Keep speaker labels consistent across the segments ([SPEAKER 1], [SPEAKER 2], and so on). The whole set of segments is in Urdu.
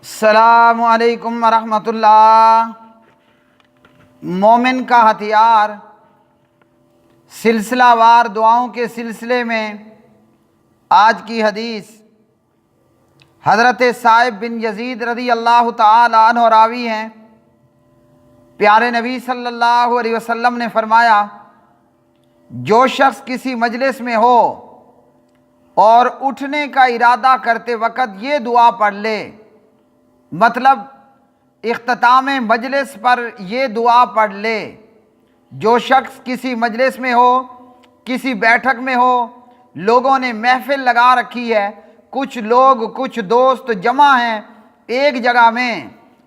[SPEAKER 1] السلام علیکم ورحمۃ اللہ۔ مومن کا ہتھیار سلسلہ وار دعاؤں کے سلسلے میں آج کی حدیث حضرت صائب بن یزید رضی اللہ تعالی عنہ راوی ہیں۔ پیارے نبی صلی اللہ علیہ وسلم نے فرمایا، جو شخص کسی مجلس میں ہو اور اٹھنے کا ارادہ کرتے وقت یہ دعا پڑھ لے، مطلب اختتام مجلس پر یہ دعا پڑھ لے۔ جو شخص کسی مجلس میں ہو، کسی بیٹھک میں ہو، لوگوں نے محفل لگا رکھی ہے، کچھ لوگ کچھ دوست جمع ہیں ایک جگہ میں،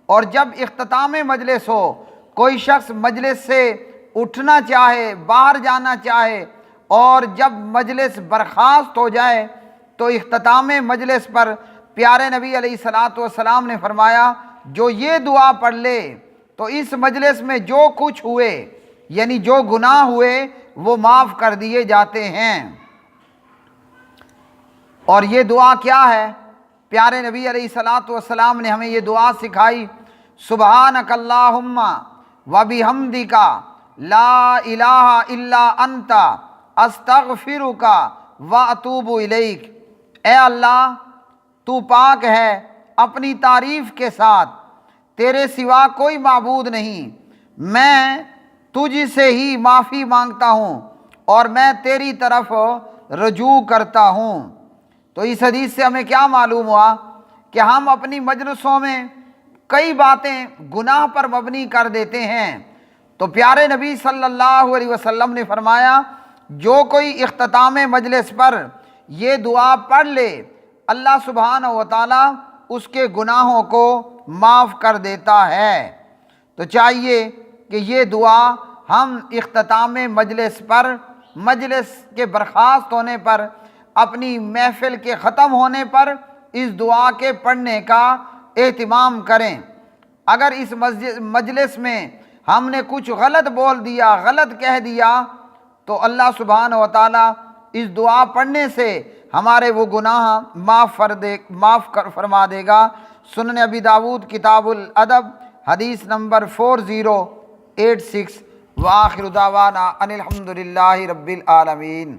[SPEAKER 1] اور جب اختتام مجلس ہو، کوئی شخص مجلس سے اٹھنا چاہے، باہر جانا چاہے، اور جب مجلس برخاست ہو جائے تو اختتام مجلس پر پیارے نبی علیہ الصلوۃ والسلام نے فرمایا، جو یہ دعا پڑھ لے تو اس مجلس میں جو کچھ ہوئے، یعنی جو گناہ ہوئے وہ معاف کر دیے جاتے ہیں۔ اور یہ دعا کیا ہے؟ پیارے نبی علیہ الصلوۃ والسلام نے ہمیں یہ دعا سکھائی، سبحانک اللہم وبحمدک لا الہ الا انت استغفرک واتوب الیک۔ اے اللہ، تو پاک ہے اپنی تعریف کے ساتھ، تیرے سوا کوئی معبود نہیں، میں تجھ سے ہی معافی مانگتا ہوں اور میں تیری طرف رجوع کرتا ہوں۔ تو اس حدیث سے ہمیں کیا معلوم ہوا کہ ہم اپنی مجلسوں میں کئی باتیں گناہ پر مبنی کر دیتے ہیں، تو پیارے نبی صلی اللہ علیہ وسلم نے فرمایا، جو کوئی اختتام مجلس پر یہ دعا پڑھ لے، اللہ سبحانہ و تعالیٰ اس کے گناہوں کو معاف کر دیتا ہے۔ تو چاہیے کہ یہ دعا ہم اختتام مجلس پر، مجلس کے برخاست ہونے پر، اپنی محفل کے ختم ہونے پر اس دعا کے پڑھنے کا اہتمام کریں۔ اگر اس مجلس میں ہم نے کچھ غلط بول دیا، غلط کہہ دیا، تو اللہ سبحانہ و تعالیٰ اس دعا پڑھنے سے ہمارے وہ گناہ معاف فرما دے گا۔ سنن ابی داود کتاب الادب حدیث نمبر 4086۔ وآخر دعوانا ان الحمد للہ رب العالمین۔